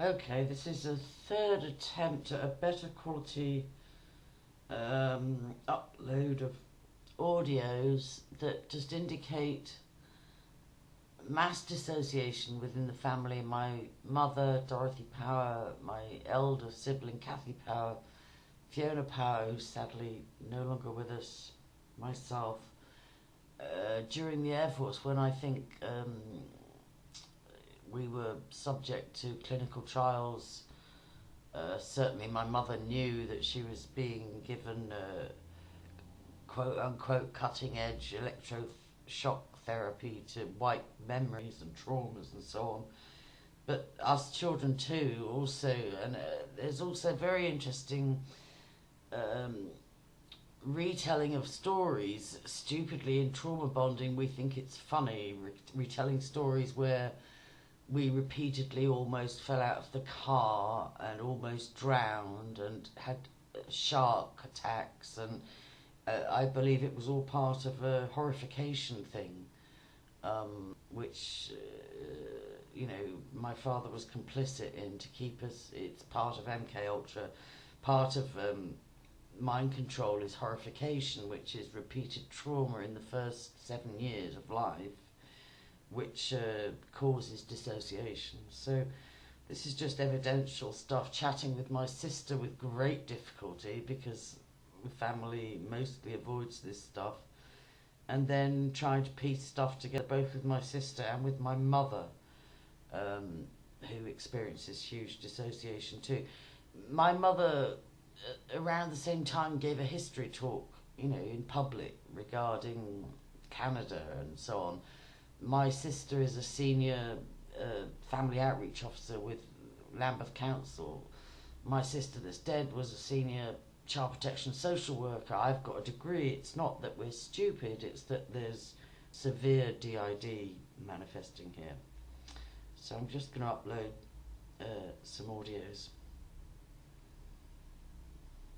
Okay, this is a third attempt at a better quality upload of audios that just indicate mass dissociation within the family. My mother, Dorothy Power, my elder sibling, Kathy Power, Fiona Power, who's sadly no longer with us, myself, during the Air Force, when I think we were subject to clinical trials. Certainly my mother knew that she was being given quote-unquote cutting-edge electroshock therapy to wipe memories and traumas and so on. But us children too also, and there's also very interesting retelling of stories. Stupidly, in trauma bonding we think it's funny, retelling stories where we repeatedly almost fell out of the car and almost drowned and had shark attacks, and I believe it was all part of a horrification thing, which you know, my father was complicit in to keep us. It's part of MKULTRA. Part of mind control is horrification, which is repeated trauma in the first 7 years of life, which causes dissociation. So this is just evidential stuff, chatting with my sister with great difficulty because the family mostly avoids this stuff, and then trying to piece stuff together both with my sister and with my mother, who experiences huge dissociation too. My mother around the same time gave a history talk, you know, in public regarding Canada and so on. My sister is a senior family outreach officer with Lambeth Council. My sister that's dead was a senior child protection social worker. I've got a degree. It's not that we're stupid, it's that there's severe DID manifesting here. So I'm just going to upload some audios.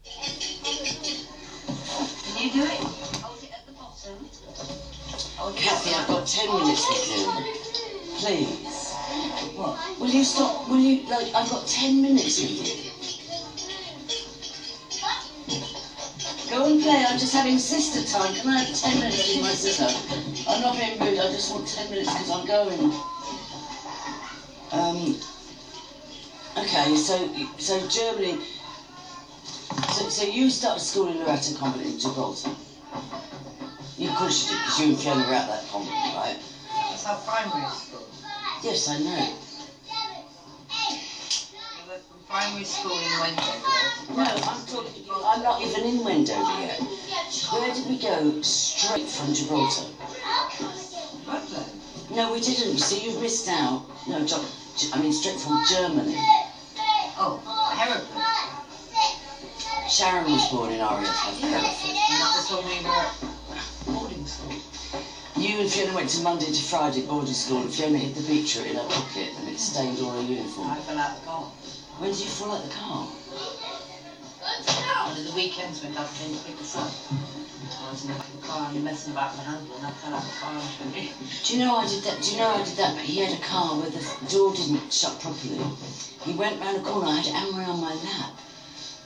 Can you do it? Hold it at the bottom. Kathy, I've got 10 minutes with you. Please. What? Will you stop? Will you, like, I've got 10 minutes with you. Go and play. I'm just having sister time. Can I have 10 minutes with my sister? I'm not being rude. I just want 10 minutes because I'm going. Okay, so Germany. So you started school in Loretta Convent in Gibraltar. You of course you did, because you and Fiona were at that convent, right? That's our primary school. Yes, I know. We went from primary school in Wendover. No, I'm not even in Wendover yet. Where did we go? Straight from Gibraltar. Rutland. No, we didn't. See, you've missed out. No, I mean straight from Germany. Oh, Hereford. Sharon was born in RAF Hereford. And that was when we were at boarding school. You and Fiona went to Monday to Friday boarding school, and Fiona hid the beetroot in her pocket and it stained all her uniform. I fell out of the car. When did you fall out the car? One of the weekends when Dad came to pick us up. I was in the car and messing about with the handle and I fell out of the car and showed me. Do you know I did that? But he had a car where the door didn't shut properly. He went round the corner, I had Anne-Marie on my lap,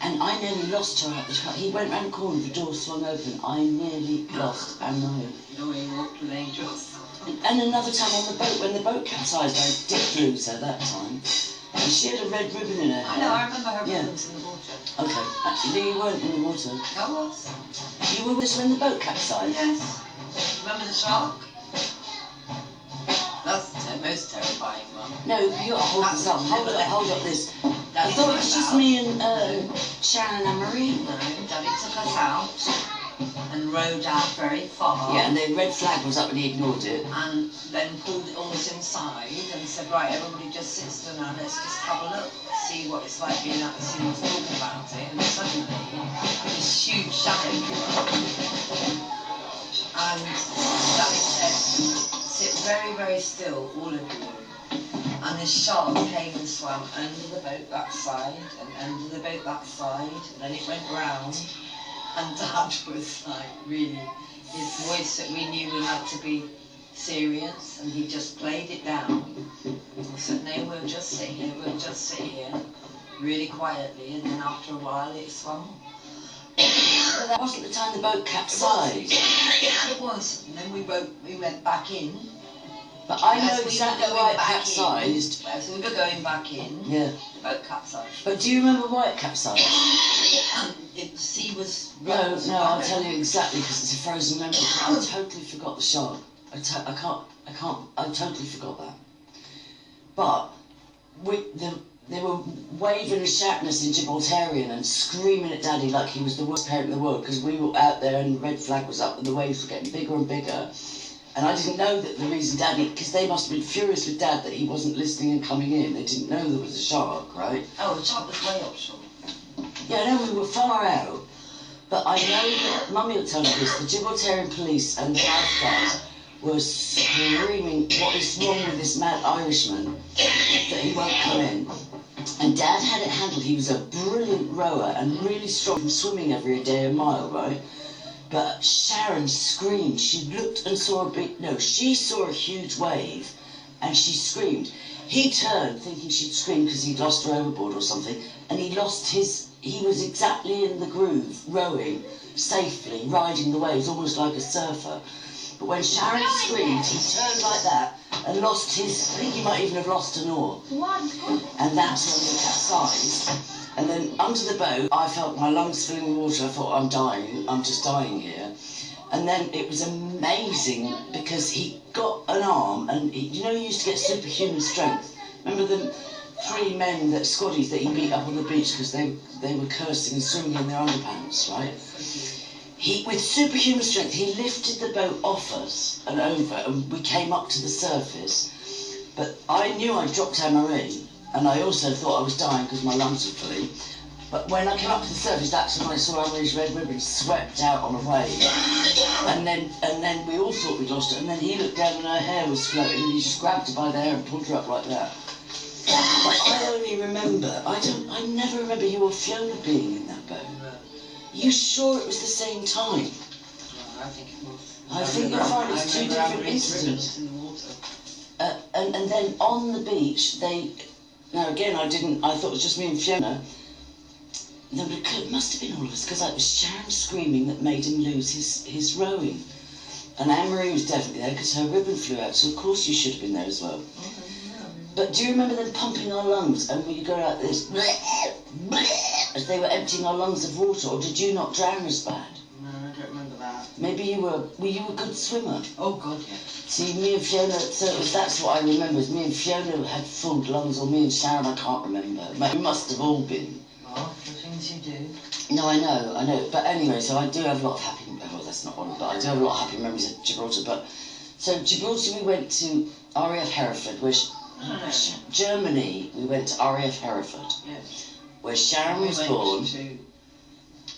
and I nearly lost her out the car. He went round the corner, the door swung open, I nearly lost Anne-Marie. You know where you walked with angels. And another time on the boat, when the boat capsized, I did lose her that time. And she had a red ribbon in her hair. I know, I remember her ribbons in the water. Okay, actually you weren't in the water. I was. You were with us when the boat capsized? Yes. Remember the shark? That's the most terrifying one. No, you got to hold this up. Hold up this. I thought it was just me and Sharon and Marie. No, Daddy took us out and rowed out very far. Yeah, and the red flag was up and he ignored it. And then pulled all us inside and said, right, everybody just sit still now, let's just have a look, see what it's like being at the scene, talking about it. And suddenly, this huge shadow came up. And Daddy said, sit very, very still, all of you. And this shark came and swam under the boat that side, and under the boat that side, and then it went round. And Dad was like, really, his voice that we knew we had to be serious, and he just played it down. I said, no, we'll just sit here, really quietly, and then after a while it swung. But that wasn't the time the boat capsized. It was, and then we went back in. But I know exactly why it capsized. As we were going back in, yeah. The boat capsized. But do you remember why it capsized? The sea was... No, I'll tell you exactly, because it's a frozen memory. I totally forgot the shark. I totally forgot that. But they were waving and shouting us in Gibraltarian and screaming at Daddy like he was the worst parent in the world, because we were out there and the red flag was up and the waves were getting bigger and bigger. And I didn't know that the reason Daddy, because they must have been furious with Dad that he wasn't listening and coming in. They didn't know there was a shark, right? Oh, the shark was way offshore. Yeah, I know we were far out, but I know that, Mummy will tell me this, the Gibraltarian police and the lifeguards were screaming, what is wrong with this mad Irishman, that he won't come in. And Dad had it handled. He was a brilliant rower and really strong from swimming every day a mile, right? But Sharon screamed. She looked and saw she saw a huge wave and she screamed. He turned thinking she'd screamed because he'd lost her overboard or something, and he was exactly in the groove, rowing safely, riding the waves, almost like a surfer. But when Sharon screamed, he turned like that and lost his, I think he might even have lost an oar. And that's when he capsized. And then under the boat, I felt my lungs filling with water. I thought, I'm dying, I'm just dying here. And then it was amazing because he got an arm and, he used to get superhuman strength. Remember the 3 men, squaddies that he beat up on the beach because they were cursing and swimming in their underpants, right? With superhuman strength, he lifted the boat off us and over, and we came up to the surface. But I knew I'd dropped Anne-Marie, and I also thought I was dying because my lungs were fully. But when I came up to the surface, that's when I saw Anne-Marie's red ribbon swept out on a wave. And then we all thought we'd lost her, and then he looked down and her hair was floating, and he just grabbed her by the hair and pulled her up like that. But I only remember, I never remember you or Fiona being in that boat. Are you sure it was the same time? I think it was. I think you'll find it's 2 different incidents. And then on the beach, now again, I thought it was just me and Fiona. It must have been all of us, because it was Sharon screaming that made him lose his rowing. And Anne-Marie was definitely there because her ribbon flew out, so of course you should have been there as well. But do you remember them pumping our lungs and we go like this, as they were emptying our lungs of water, or did you not drown as bad? No, I don't remember that. Maybe were you a good swimmer? Oh God, yeah. See, me and Fiona, that's what I remember, is me and Fiona had full lungs, or me and Sharon, I can't remember. We must have all been. Oh, the things you do. No, I know. But anyway, so I do have a lot of happy, well, that's not one, but I do have a lot of happy memories of Gibraltar. But so Gibraltar, we went to RAF Hereford, which Germany, we went to RAF Hereford, yes, where Sharon was born.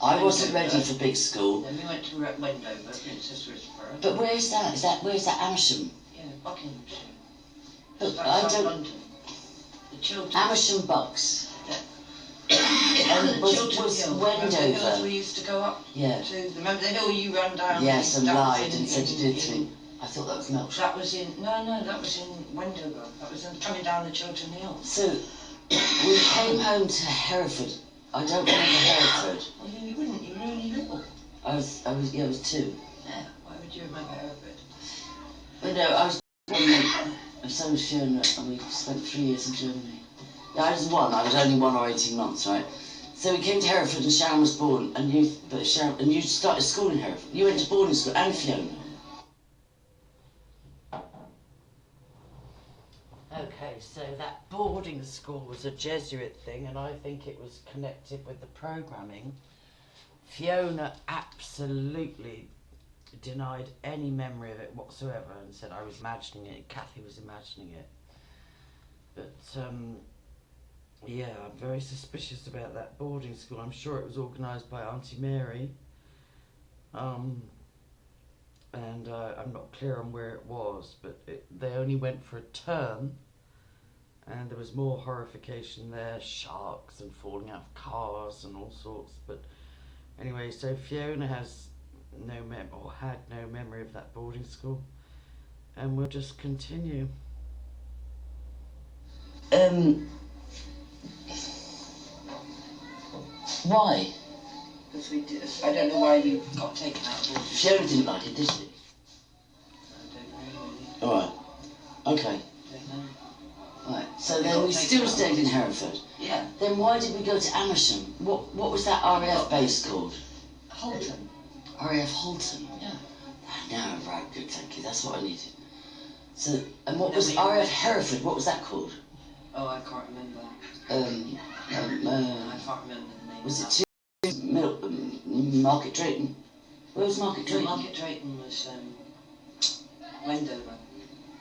I wasn't ready for big school. Then we went to Wendover, Princess Risborough. But where's that? Where's that Amersham? Yeah, Buckinghamshire. But I don't. London. The children. Amersham Bucks. Yeah. And was Remember the hills Wendover? we used to go up Yeah. to? Remember the hill you ran down? Yes, and that was lied and said you did to. I thought that was Melch. That was in, no, that was in Wendover. That was coming down the Chiltern Hill. So, we came home to Hereford. I don't remember Hereford. Well, you wouldn't, you were only little. I was 2. Yeah, why would you remember Hereford? But no, I was and so was Fiona, and we spent 3 years in Germany. Yeah, I was 1, I was only 1 or 18 months, right? So we came to Hereford and Sharon was born, and you started school in Hereford. You went to boarding school, and Fiona. Okay, so that boarding school was a Jesuit thing, and I think it was connected with the programming. Fiona absolutely denied any memory of it whatsoever and said I was imagining it, Kathy was imagining it. But, yeah, I'm very suspicious about that boarding school. I'm sure it was organised by Auntie Mary. And I'm not clear on where it was, but they only went for a term, and there was more horrification there, sharks and falling out of cars and all sorts. But anyway, so Fiona has had no memory of that boarding school, and we'll just continue. Why? Because we did. I don't know why you got taken out of boarding. Fiona didn't like it, did she? I don't know really. Alright. Okay. Don't know. Right. So We then got we taken still out. stayed in Hereford. Yeah. Then why did we go to Amersham? What was that RAF base called? Holton. RAF Holton. Yeah. No, right, good, thank you. That's what I needed. So, and what No, was we- RAF Hereford? What was that called? Oh, I can't remember. I can't remember the name. Was of it Market Drayton? Where was Market that. Drayton? Market Drayton was Wendover.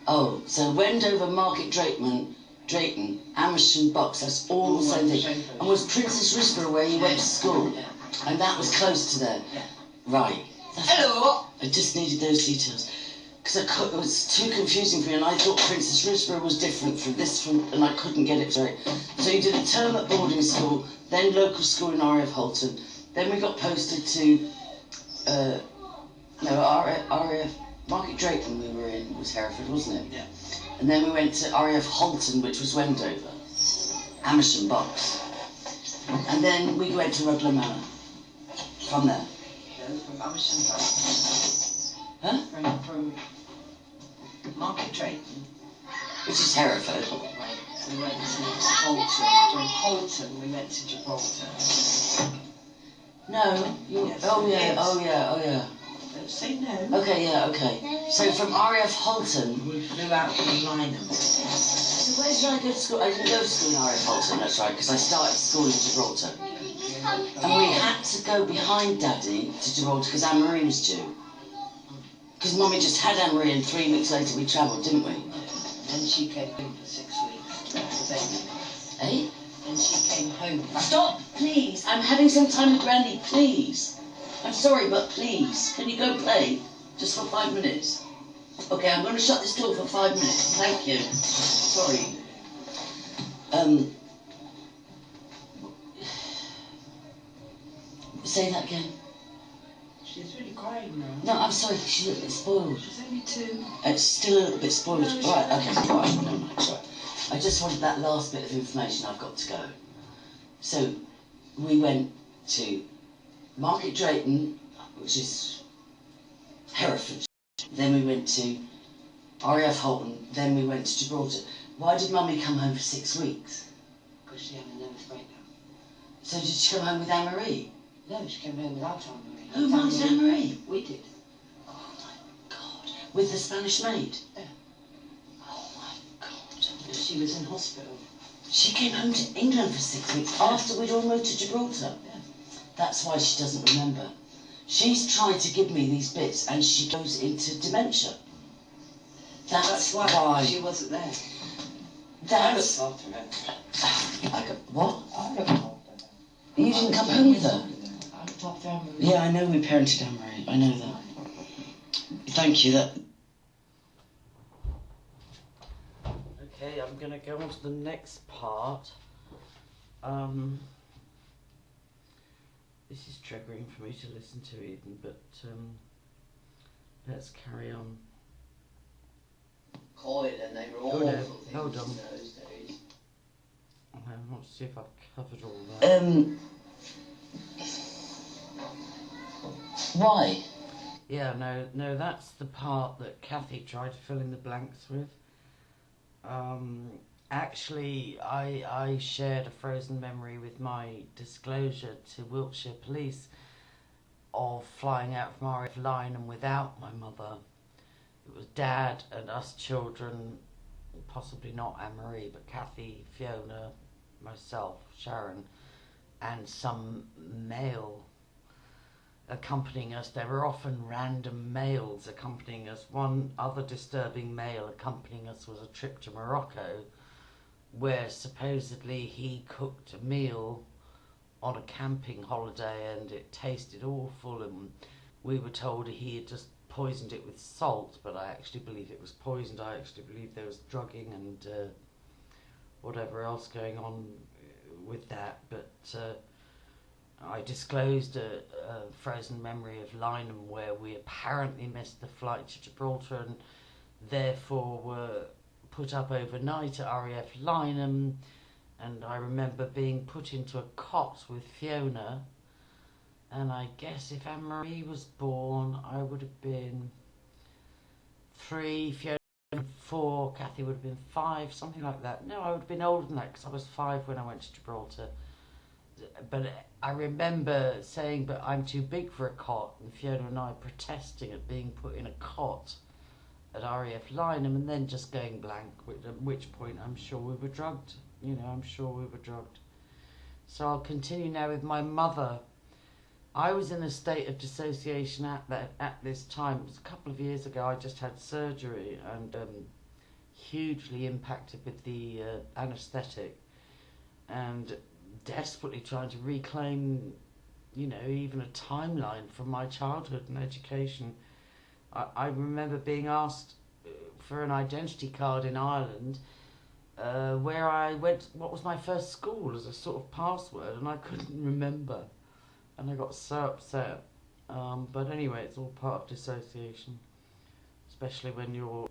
Oh, so Wendover, Market Drayton, Amersham, Box, that's all the same thing. And was Princess Risborough where you went to school? Yeah. And that was close to there? Yeah. Right. Hello! I just needed those details. Because it was too confusing for me, and I thought Princess Risborough was different from this, and I couldn't get it straight. So you did a term at boarding school, then local school in RAF Holton, then we got posted to, RAF, Market Drayton we were in, was Hereford, wasn't it? Yeah. And then we went to RAF Holton, which was Wendover, Amersham Box. And then we went to Rugler Manor, from there. No, from Amersham. Huh? From Market Drayton. Which is Hereford. Right. We went to Holton. From Holton, we went to Gibraltar. No, you, Yes, oh yeah, yes. oh yeah, oh yeah. Don't say no. Okay, yeah, okay. So from RAF Holton, We flew out from Lynham. so where did I go to school? I didn't go to school in RAF Holton, that's right, because I started school in Gibraltar. And we had to go behind Daddy to Gibraltar because Anne-Marie was due. Because Mummy just had Anne-Marie and 3 weeks later we travelled, didn't we? And she came home for 6 weeks. The baby. Eh? And she came home. Stop, please. I'm having some time with Granny, please. I'm sorry, but please. Can you go play? Just for 5 minutes. Okay, I'm going to shut this door for 5 minutes. Thank you. Sorry. Say that again. She's really crying now. No, I'm sorry, she's a little bit spoiled. She's only 2. It's still a little bit spoiled. No, she- Right, okay, right, no, no, sorry. I just wanted that last bit of information. I've got to go. So, we went to Market Drayton, which is Hereford. Then we went to RAF Holton. Then we went to Gibraltar. Why did Mummy come home for 6 weeks? Because she had a nervous breakdown. So did she come home with Anne-Marie? No, she came home without Anne-Marie. Who minded Anne-Marie? We did. Oh my God. With the Spanish maid? Yeah. Oh my God. She was in hospital. She came home to England for 6 weeks after we'd all moved to Gibraltar. Yeah. That's why she doesn't remember. She's tried to give me these bits and she goes into dementia. That's why. She wasn't there. That's... after her. What? I looked after her. You didn't come home with her? I looked after Anne-Marie. Yeah, I know we parented Anne-Marie. I know that. Thank you. That. Okay, I'm going to go on to the next part. This is triggering for me to listen to even, but let's carry on. Coil, and they were Oh, awful no. things Hold on. in those days. I want to see if I've covered all that. Why? Yeah, no, that's the part that Kathy tried to fill in the blanks with. Actually, I shared a frozen memory with my disclosure to Wiltshire Police of flying out from RAF Lynham without my mother. It was Dad and us children, possibly not Anne-Marie, but Kathy, Fiona, myself, Sharon, and some male accompanying us. There were often random males accompanying us. One other disturbing male accompanying us was a trip to Morocco, where supposedly he cooked a meal on a camping holiday and it tasted awful, and we were told he had just poisoned it with salt, but I actually believe it was poisoned. I actually believe there was drugging and whatever else going on with that, but I disclosed a frozen memory of Lynham where we apparently missed the flight to Gibraltar, and therefore were put up overnight at RAF Lynham, and I remember being put into a cot with Fiona, and I guess if Anne-Marie was born I would have been 3, Fiona 4, Kathy would have been 5, something like that. No, I would have been older than that because I was 5 when I went to Gibraltar. But I remember saying, but I'm too big for a cot, and Fiona and I protesting at being put in a cot at RAF Lynham, and then just going blank, at which point I'm sure we were drugged. I'm sure we were drugged. So I'll continue now with my mother. I was in a state of dissociation at this time. It was a couple of years ago. I just had surgery and hugely impacted with the anaesthetic, and desperately trying to reclaim, even a timeline from my childhood and education. I remember being asked for an identity card in Ireland where I went, what was my first school, as a sort of password, and I couldn't remember. And I got so upset. But anyway, it's all part of dissociation, especially when you're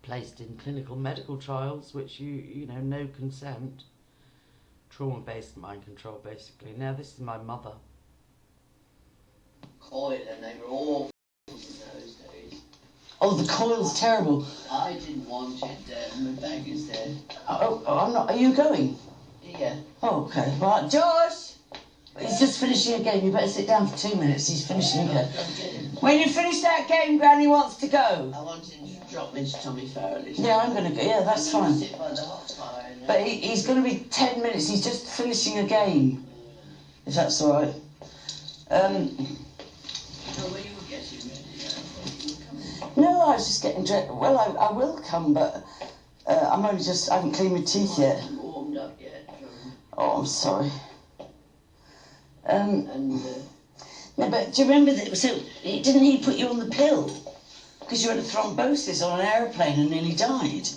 placed in clinical medical trials, which no consent. Trauma-based mind control, basically. Now this is my mother. Coil, and they were awful in those days. Oh, the coil's terrible. I didn't want it there. My bag is there. Oh, I'm not. Are you going? Yeah. Oh, okay. Right, Josh! He's just finishing a game. You better sit down for 2 minutes. He's finishing a game. When you finish that game, Granny wants to go. I want him to drop me to Tommy Farrell. Yeah, I'm going to go. Yeah, that's fine. Sit by the hot fire. But he's going to be 10 minutes. He's just finishing a game. If that's all right. Oh, well, you were getting ready. No, I was just getting dressed. Well, I will come, but I'm only just... I haven't cleaned my teeth yet. I haven't warmed up yet. Oh, I'm sorry. No, but do you remember that? So, didn't he put you on the pill? Because you had a thrombosis on an aeroplane and nearly died.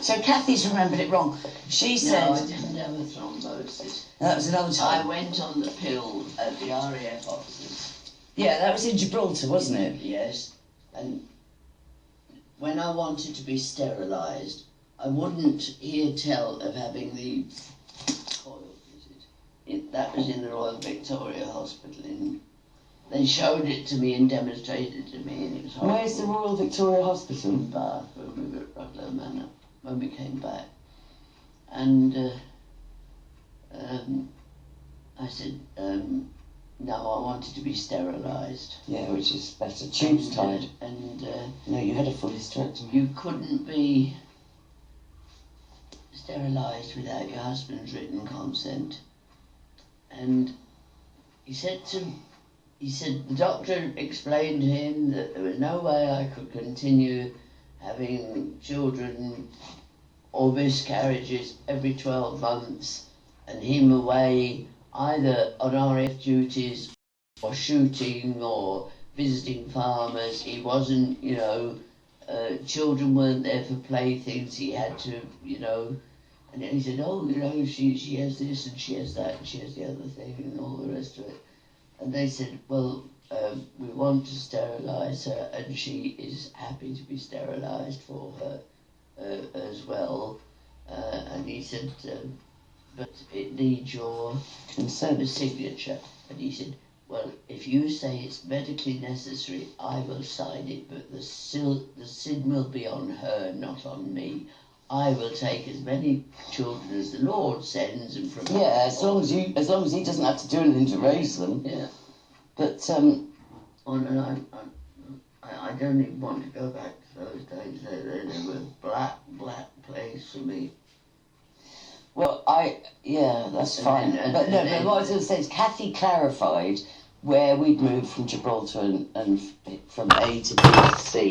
So Kathy's remembered it wrong. She said... No, I didn't have a thrombosis. That was another time. I went on the pill at the RAF offices. Yeah, that was in Gibraltar, wasn't it? Yes. And when I wanted to be sterilised, I wouldn't hear tell of having the coil fitted. That was in the Royal Victoria Hospital. They showed it to me and demonstrated it to me, and it was horrible. Where's the Royal Victoria Hospital? In Bath, when we were at Ruglow Manor, when we came back. And I said, no, I wanted to be sterilised. Yeah, which is better. Tubes tied. And no, you had a full hysterectomy. you couldn't be sterilised without your husband's written consent. And he said the doctor explained to him that there was no way I could continue having children or miscarriages every 12 months and him away either on RAF duties or shooting or visiting farmers. He wasn't, children weren't there for playthings. He had to, and then he said, oh, she has this and she has that and she has the other thing and all the rest of it. And they said, well, we want to sterilise her and she is happy to be sterilised for her as well. And he said, but it needs your consent, signature. And he said, well, if you say it's medically necessary, I will sign it, but the sin will be on her, not on me. I will take as many children as the Lord sends and from... Yeah, as long as he doesn't have to do anything to raise them. Yeah. But and I don't even want to go back to those days. They were black place for me. Well, that's fine. But what I was going to say is Kathy clarified where we'd moved from Gibraltar and from A to B to C.